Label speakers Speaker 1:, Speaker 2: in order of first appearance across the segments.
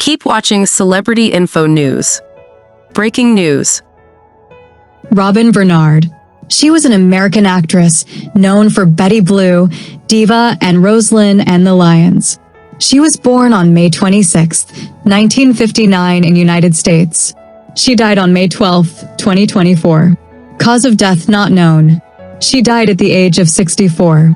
Speaker 1: Keep watching Celebrity Info News. Breaking news.
Speaker 2: Robyn Bernard. She was an American actress known for Betty Blue, Diva, and Rosalind and the Lions. She was born on May 26, 1959 in United States. She died on May 12, 2024. Cause of death not known. She died at the age of 64.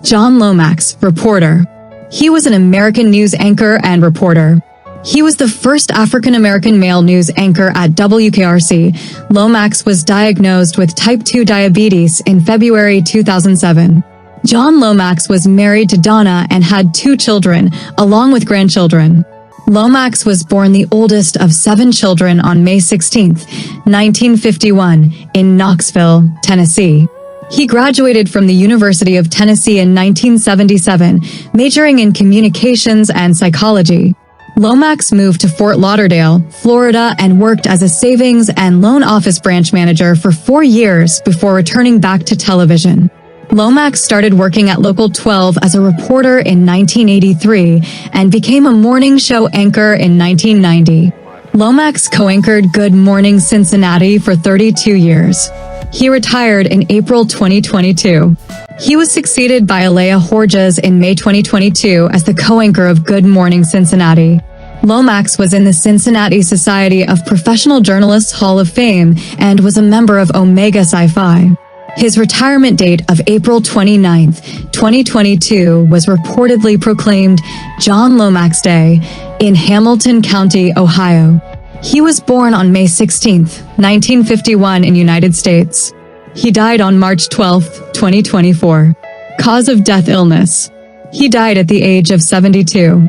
Speaker 2: John Lomax, reporter. He was an American news anchor and reporter. He was the first African-American male news anchor at WKRC. Lomax was diagnosed with type 2 diabetes in February 2007. John Lomax was married to Donna and had 2 children, along with grandchildren. Lomax was born the oldest of 7 children on May 16, 1951, in Knoxville, Tennessee. He graduated from the University of Tennessee in 1977, majoring in communications and psychology. Lomax moved to Fort Lauderdale, Florida, and worked as a savings and loan office branch manager for 4 years before returning back to television. Lomax started working at Local 12 as a reporter in 1983 and became a morning show anchor in 1990. Lomax co-anchored Good Morning Cincinnati for 32 years. He retired in April 2022. He was succeeded by Alea Horges in May 2022 as the co-anchor of Good Morning Cincinnati. Lomax was in the Cincinnati Society of Professional Journalists Hall of Fame and was a member of Omega Psi. His retirement date of April 29, 2022 was reportedly proclaimed John Lomax Day in Hamilton County, Ohio. He was born on May 16, 1951 in United States. He died on March 12, 2024. Cause of death illness. He died at the age of 72.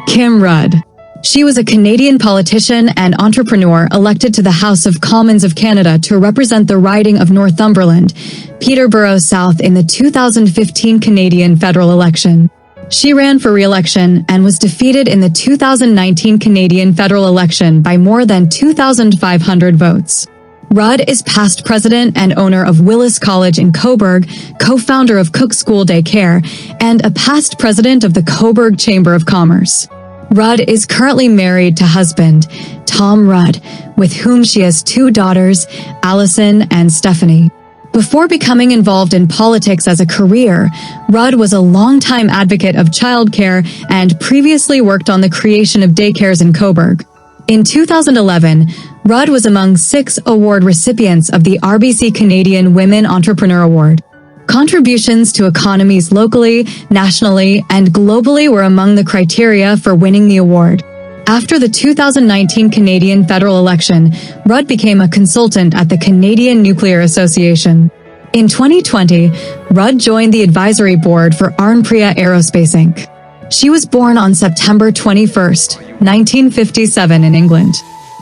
Speaker 2: Kim Rudd. She was a Canadian politician and entrepreneur elected to the House of Commons of Canada to represent the riding of Northumberland, Peterborough South in the 2015 Canadian federal election. She ran for re-election and was defeated in the 2019 Canadian federal election by more than 2,500 votes. Rudd is past president and owner of Willis College in Cobourg, co-founder of Cook School Daycare, and a past president of the Cobourg Chamber of Commerce. Rudd is currently married to husband, Tom Rudd, with whom she has 2 daughters, Allison and Stephanie. Before becoming involved in politics as a career, Rudd was a longtime advocate of childcare and previously worked on the creation of daycares in Cobourg. In 2011, Rudd was among 6 award recipients of the RBC Canadian Women Entrepreneur Award. Contributions to economies locally, nationally, and globally were among the criteria for winning the award. After the 2019 Canadian federal election, Rudd became a consultant at the Canadian Nuclear Association. In 2020, Rudd joined the advisory board for Arnpria Aerospace Inc. She was born on September 21, 1957 in England.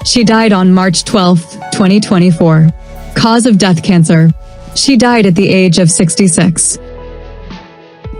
Speaker 2: She died on March 12, 2024. Cause of death cancer. She died at the age of 66.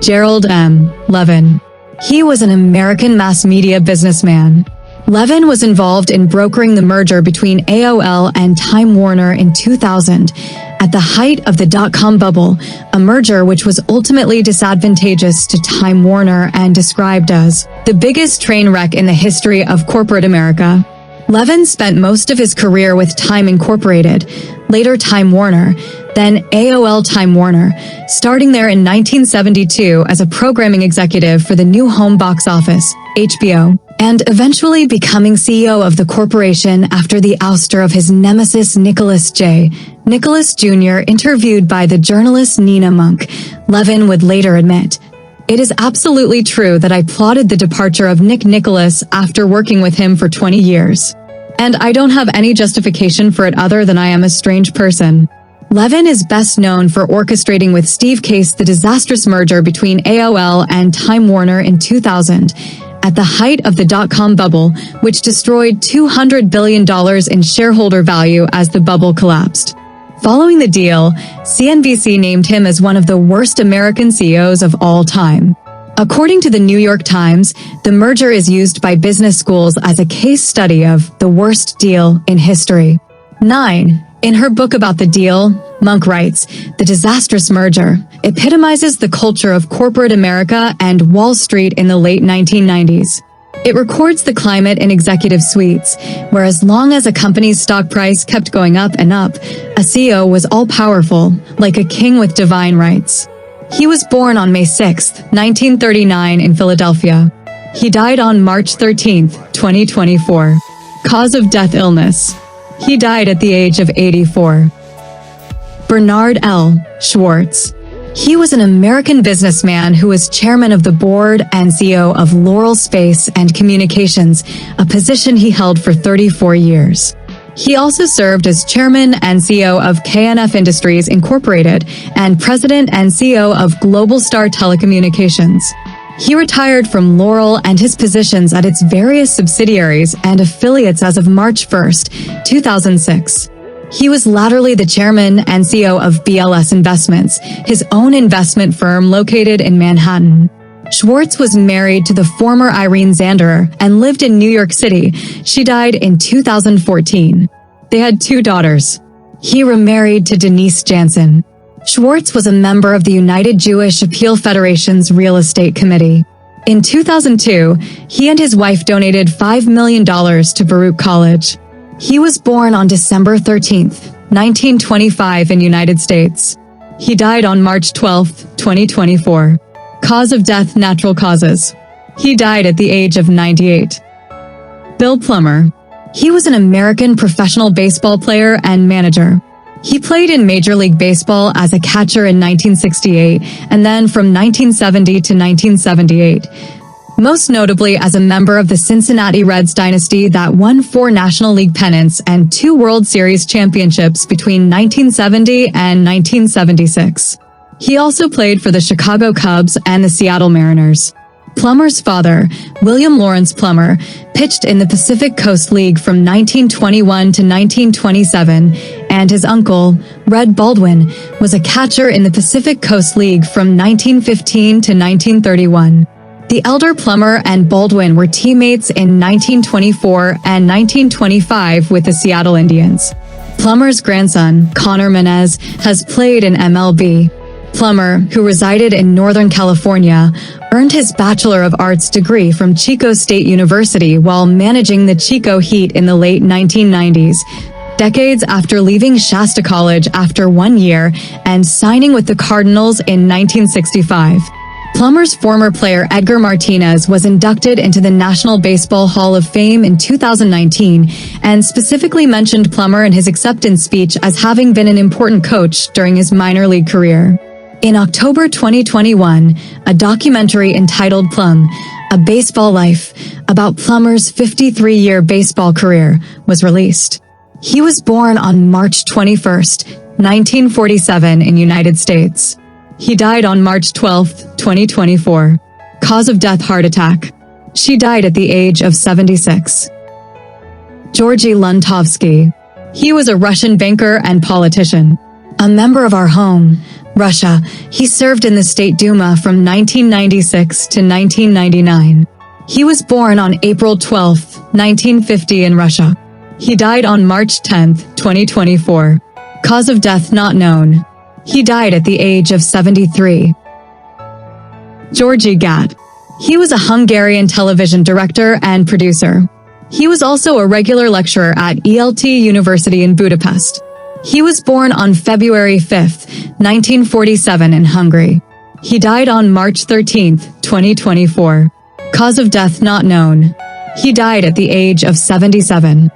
Speaker 2: Gerald M. Levin. He was an American mass media businessman. Levin was involved in brokering the merger between AOL and Time Warner in 2000, at the height of the dot-com bubble, a merger which was ultimately disadvantageous to Time Warner and described as the biggest train wreck in the history of corporate America. Levin spent most of his career with Time Incorporated, later Time Warner, then AOL Time Warner, starting there in 1972 as a programming executive for the new home box office, HBO, and eventually becoming CEO of the corporation after the ouster of his nemesis Nicholas J. Nicholas Jr. Interviewed by the journalist Nina Monk, Levin would later admit, "It is absolutely true that I plotted the departure of Nick Nicholas after working with him for 20 years. And I don't have any justification for it other than I am a strange person." Levin is best known for orchestrating with Steve Case the disastrous merger between AOL and Time Warner in 2000, at the height of the dot-com bubble, which destroyed $200 billion in shareholder value as the bubble collapsed. Following the deal, CNBC named him as one of the worst American CEOs of all time. According to the New York Times, the merger is used by business schools as a case study of the worst deal in history. 9. In her book about the deal, Monk writes, "The disastrous merger epitomizes the culture of corporate America and Wall Street in the late 1990s. It records the climate in executive suites, where as long as a company's stock price kept going up and up, a CEO was all-powerful, like a king with divine rights. He was born on May 6, 1939 in Philadelphia. He died on March 13, 2024. Cause of death: illness. He died at the age of 84. Bernard L. Schwartz. He was an American businessman who was chairman of the board and CEO of Laurel Space and Communications, a position he held for 34 years. He also served as chairman and CEO of KNF Industries Incorporated and president and CEO of Global Star Telecommunications. He retired from Laurel and his positions at its various subsidiaries and affiliates as of March 1, 2006. He was latterly the chairman and CEO of BLS Investments, his own investment firm located in Manhattan. Schwartz was married to the former Irene Zanderer and lived in New York City. She died in 2014. They had 2 daughters. He remarried to Denise Jansen. Schwartz was a member of the United Jewish Appeal Federation's Real Estate Committee. In 2002, he and his wife donated $5 million to Baruch College. He was born on December 13, 1925 in United States. He died on March 12, 2024. Cause of death: natural causes. He died at the age of 98. Bill Plummer. He was an American professional baseball player and manager. He played in Major League Baseball as a catcher in 1968 and then from 1970 to 1978. Most notably as a member of the Cincinnati Reds dynasty that won 4 National League pennants and 2 World Series championships between 1970 and 1976. He also played for the Chicago Cubs and the Seattle Mariners. Plummer's father, William Lawrence Plummer, pitched in the Pacific Coast League from 1921 to 1927, and his uncle, Red Baldwin, was a catcher in the Pacific Coast League from 1915 to 1931. The elder Plummer and Baldwin were teammates in 1924 and 1925 with the Seattle Indians. Plummer's grandson, Connor Menez, has played in MLB. Plummer, who resided in Northern California, earned his Bachelor of Arts degree from Chico State University while managing the Chico Heat in the late 1990s, decades after leaving Shasta College after 1 year and signing with the Cardinals in 1965. Plummer's former player Edgar Martinez was inducted into the National Baseball Hall of Fame in 2019 and specifically mentioned Plummer in his acceptance speech as having been an important coach during his minor league career. In October 2021, a documentary entitled Plum, A Baseball Life, about Plummer's 53-year baseball career, was released. He was born on March 21, 1947 in United States. He died on March 12, 2024. Cause of death: heart attack. She died at the age of 76. Georgy Luntovsky. He was a Russian banker and politician. A member of our home, Russia, he served in the State Duma from 1996 to 1999. He was born on April 12, 1950 in Russia. He died on March 10, 2024. Cause of death not known. He died at the age of 73. Gyorgy Gat. He was a Hungarian television director and producer. He was also a regular lecturer at ELT University in Budapest. He was born on February 5, 1947 in Hungary. He died on March 13, 2024. Cause of death not known. He died at the age of 77.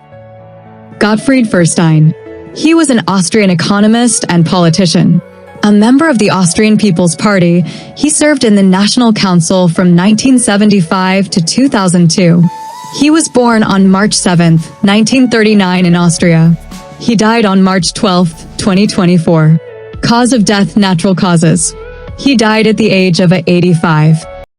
Speaker 2: Gottfried Feurstein. He was an Austrian economist and politician. A member of the Austrian People's Party, he served in the National Council from 1975 to 2002. He was born on March 7, 1939 in Austria. He died on March 12, 2024. Cause of death: natural causes. He died at the age of 85.